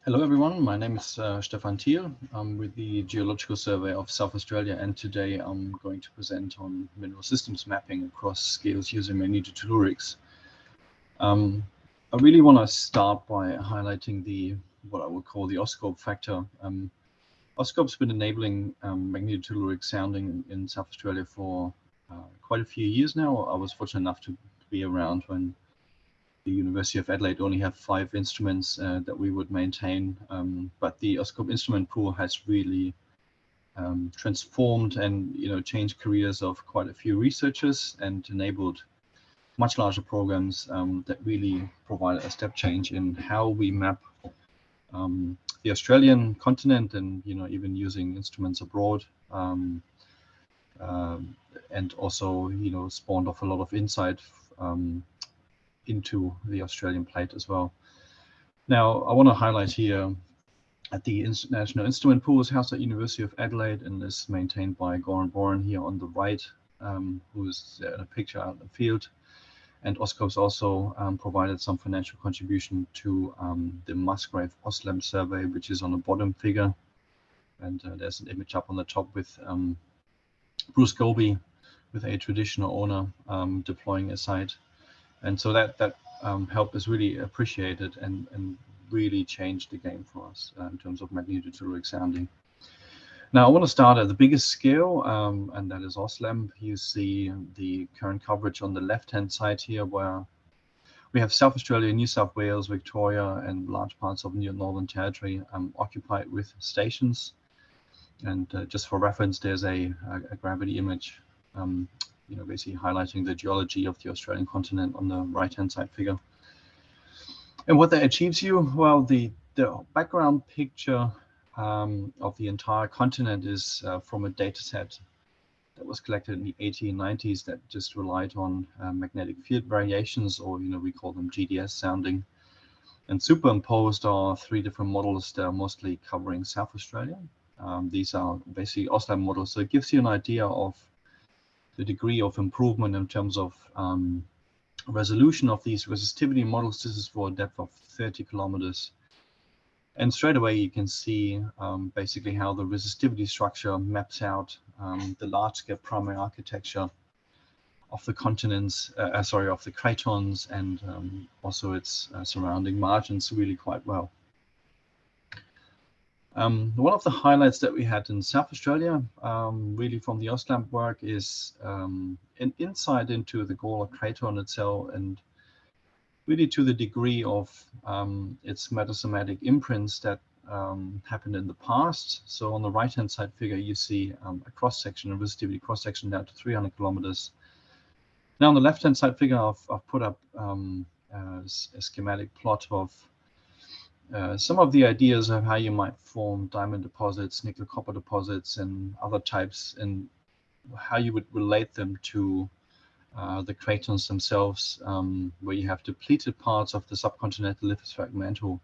Hello everyone, my name is Stephan Thiel. I'm with the Geological Survey of South Australia, and today I'm going to present on mineral systems mapping across scales using magnetotellurics. I really want to start by highlighting what I would call the AuScope factor. AuScope's been enabling magnetotelluric sounding in South Australia for quite a few years now. I was fortunate enough to be around when the University of Adelaide only have 5 instruments that we would maintain, but the Osc Instrument Pool has really transformed and changed careers of quite a few researchers and enabled much larger programs that really provide a step change in how we map the Australian continent, and even using instruments abroad, and also spawned off a lot of insight into the Australian plate as well. Now, I want to highlight here at the National Instrument Pool is housed at University of Adelaide and is maintained by Goran Boran here on the right, who's in a picture out in the field. And AuScope's also provided some financial contribution to the Musgrave Oslab survey, which is on the bottom figure. And there's an image up on the top with Bruce Goby, with a traditional owner deploying a site. And so that help is really appreciated and really changed the game for us in terms of magnetotelluric sounding. Now I want to start at the biggest scale, and that is Oslab. You see the current coverage on the left-hand side here, where we have South Australia, New South Wales, Victoria, and large parts of Northern Territory occupied with stations. And just for reference, there's a gravity image basically highlighting the geology of the Australian continent on the right-hand side figure. And what that achieves you, well, the background picture of the entire continent is from a data set that was collected in the 1890s that just relied on magnetic field variations, or we call them GDS sounding. And superimposed are 3 different models that are mostly covering South Australia. These are basically Oslab models, so it gives you an idea of the degree of improvement in terms of resolution of these resistivity models. This is for a depth of 30 kilometers. And straight away you can see basically how the resistivity structure maps out the large-scale primary architecture of the continents, of the cratons, and also its surrounding margins really quite well. One of the highlights that we had in South Australia, really from the Oslab work, is an insight into the Gawler craton itself, and really to the degree of its metasomatic imprints that happened in the past. So on the right-hand side figure, you see a cross-section, a resistivity cross-section down to 300 kilometers. Now on the left-hand side figure, I've put up a schematic plot of some of the ideas of how you might form diamond deposits, nickel copper deposits, and other types, and how you would relate them to the cratons themselves, where you have depleted parts of the subcontinental lithospheric mantle,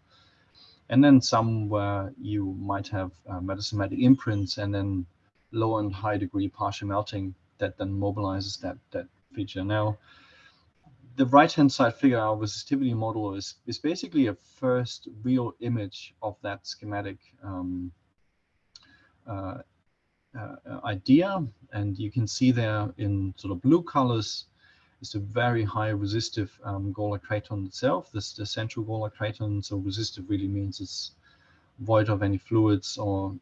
and then some where you might have metasomatic imprints, and then low and high degree partial melting that then mobilizes that feature. Now, the right-hand side figure, our resistivity model, is basically a first real image of that schematic idea. And you can see there in sort of blue colors is a very high resistive Gawler craton itself. This is the central Gawler craton. So resistive really means it's void of any fluids or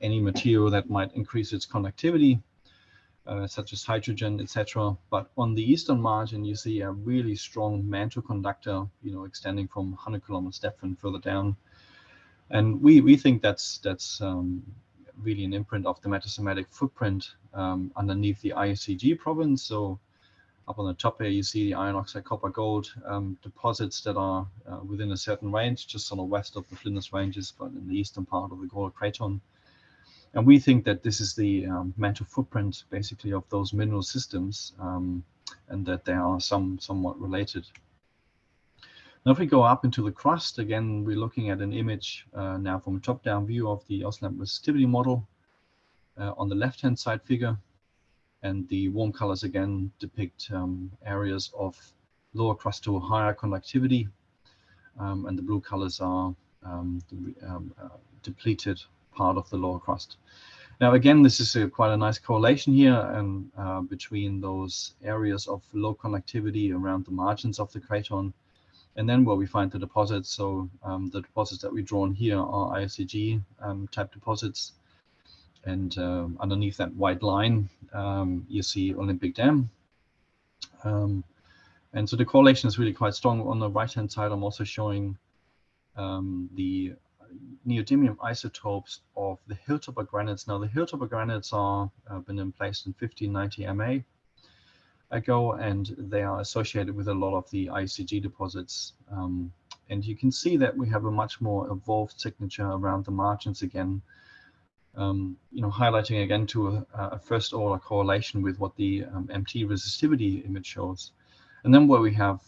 any material that might increase its conductivity. Such as hydrogen, etc. But on the eastern margin, you see a really strong mantle conductor, extending from 100 kilometers depth and further down. And we think that's really an imprint of the metasomatic footprint underneath the ICG province. So up on the top here, you see the iron oxide, copper, gold deposits that are within a certain range, just sort of west of the Flinders Ranges, but in the eastern part of the Gawler craton. And we think that this is the mantle footprint, basically, of those mineral systems, and that they are somewhat related. Now, if we go up into the crust, again, we're looking at an image now from a top-down view of the Oslab resistivity model on the left-hand side figure. And the warm colors, again, depict areas of lower crust to higher conductivity. and the blue colors are depleted part of the lower crust. Now, again, this is quite a nice correlation here and between those areas of low conductivity around the margins of the craton and then where we find the deposits. So the deposits that we've drawn here are ISCG type deposits. And underneath that white line, you see Olympic Dam. And so the correlation is really quite strong. On the right-hand side, I'm also showing the neodymium isotopes of the hilltopper granites. Now, the hilltopper granites are been in place in 1590 MA ago, and they are associated with a lot of the ICG deposits. And you can see that we have a much more evolved signature around the margins again, highlighting again to a first order correlation with what the MT resistivity image shows. And then where we have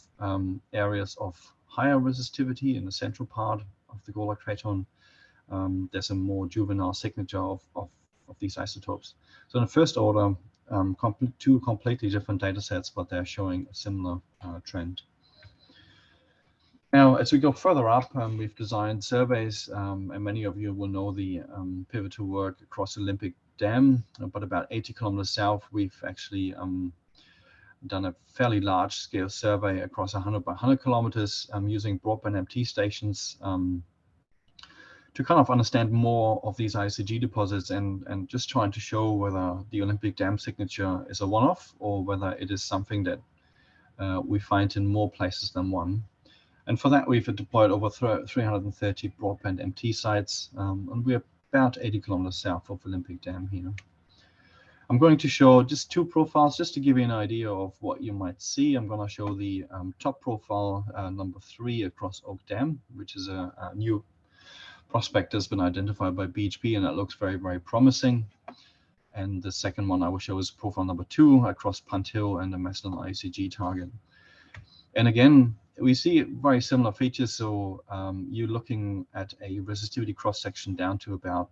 areas of higher resistivity in the central part of the Gola craton, there's a more juvenile signature of these isotopes. So in the first order, two completely different data sets, but they're showing a similar trend. Now, as we go further up, we've designed surveys, and many of you will know the pivotal work across Olympic Dam, but about 80 kilometers south, we've actually done a fairly large scale survey across 100 by 100 kilometers using broadband MT stations to kind of understand more of these ICG deposits and just trying to show whether the Olympic Dam signature is a one-off or whether it is something that we find in more places than one. And for that, we've deployed over 330 broadband MT sites, and we're about 80 kilometers south of Olympic Dam here. I'm going to show just two profiles just to give you an idea of what you might see. I'm going to show the top profile, number 3 across Oak Dam, which is a new prospect that's been identified by BHP, and that looks very, very promising. And the second one I will show is profile number 2 across Punt Hill and the Maslin ICG target. And again, we see very similar features. So you're looking at a resistivity cross section down to about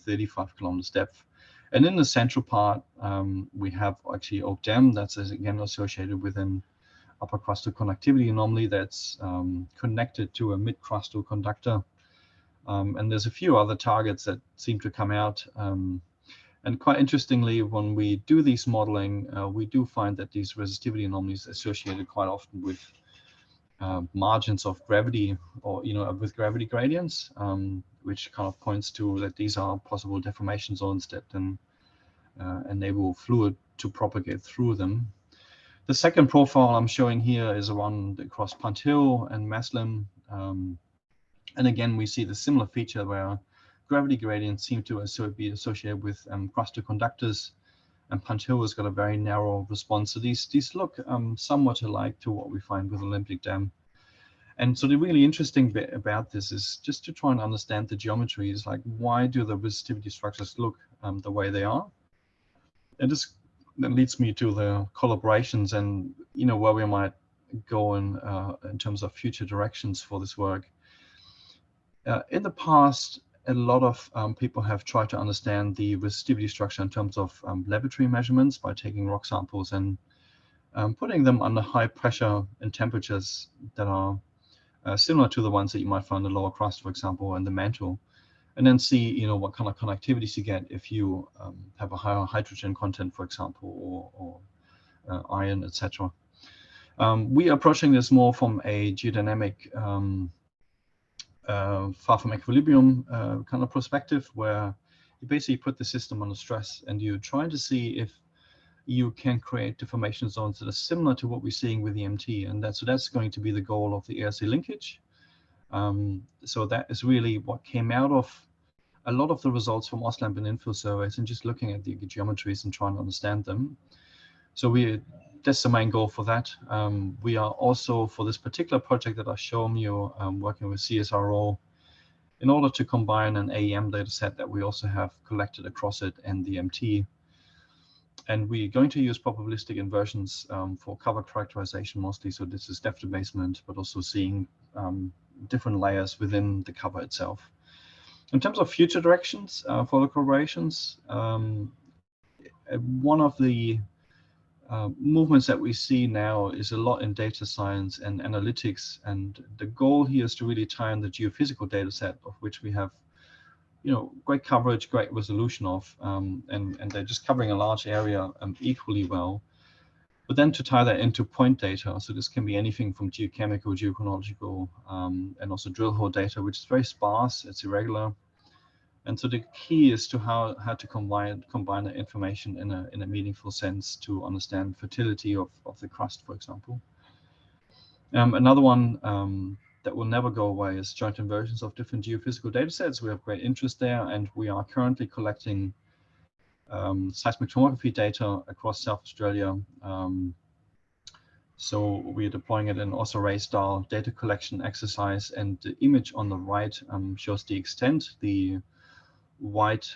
35 kilometers depth. And in the central part, we have actually Oak Dam that's again associated with an upper crustal conductivity anomaly that's connected to a mid-crustal conductor. And there's a few other targets that seem to come out. And quite interestingly, when we do these modeling, we do find that these resistivity anomalies are associated quite often with margins of gravity, or with gravity gradients, which kind of points to that these are possible deformation zones that then enable fluid to propagate through them. The second profile I'm showing here is around across Punt Hill and Maslin. And again, we see the similar feature where gravity gradients seem to also be associated with crustal conductors, and Punt Hill has got a very narrow response. So these look somewhat alike to what we find with Olympic Dam. And so the really interesting bit about this is just to try and understand the geometry. Is like, why do the resistivity structures look the way they are? And this then leads me to the collaborations and where we might go in terms of future directions for this work. In the past, a lot of people have tried to understand the resistivity structure in terms of laboratory measurements by taking rock samples and putting them under high pressure and temperatures that are similar to the ones that you might find in the lower crust, for example, and the mantle, and then see what kind of conductivities you get if you have a higher hydrogen content, for example, or iron, etc. We are approaching this more from a geodynamic far from equilibrium kind of perspective, where you basically put the system under stress and you're trying to see if you can create deformation zones that are similar to what we're seeing with the MT, and that's going to be the goal of the ARC linkage. So that is really what came out of a lot of the results from Oslab and infill surveys, and just looking at the geometries and trying to understand them. So that's the main goal for that. We are also, for this particular project that I've shown you, working with CSIRO in order to combine an AEM data set that we also have collected across it and the MT. And we're going to use probabilistic inversions for cover characterization mostly. So this is depth debasement, but also seeing different layers within the cover itself. In terms of future directions for the collaborations, one of the movements that we see now is a lot in data science and analytics, and the goal here is to really tie in the geophysical data set, of which we have, you know, great coverage, great resolution of, and they're just covering a large area equally well. But then to tie that into point data, so this can be anything from geochemical, geochronological, and also drill hole data, which is very sparse, it's irregular. And so the key is to how to combine the information in a meaningful sense to understand fertility of the crust, for example. Another one that will never go away is joint inversions of different geophysical data sets. We have great interest there, and we are currently collecting seismic tomography data across South Australia. So we are deploying it in Osc style data collection exercise, and the image on the right shows the extent. The white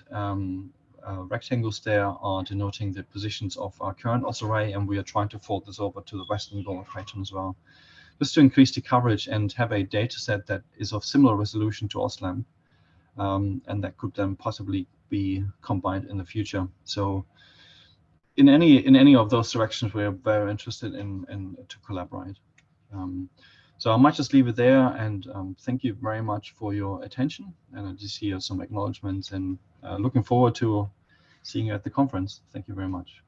rectangles there are denoting the positions of our current Osc array, and we are trying to fold this over to the western Gold Craton as well, just to increase the coverage and have a data set that is of similar resolution to Oslab, and that could then possibly be combined in the future. So in any of those directions, we are very interested in to collaborate. So I might just leave it there, and thank you very much for your attention. And I just hear some acknowledgements, and looking forward to seeing you at the conference. Thank you very much.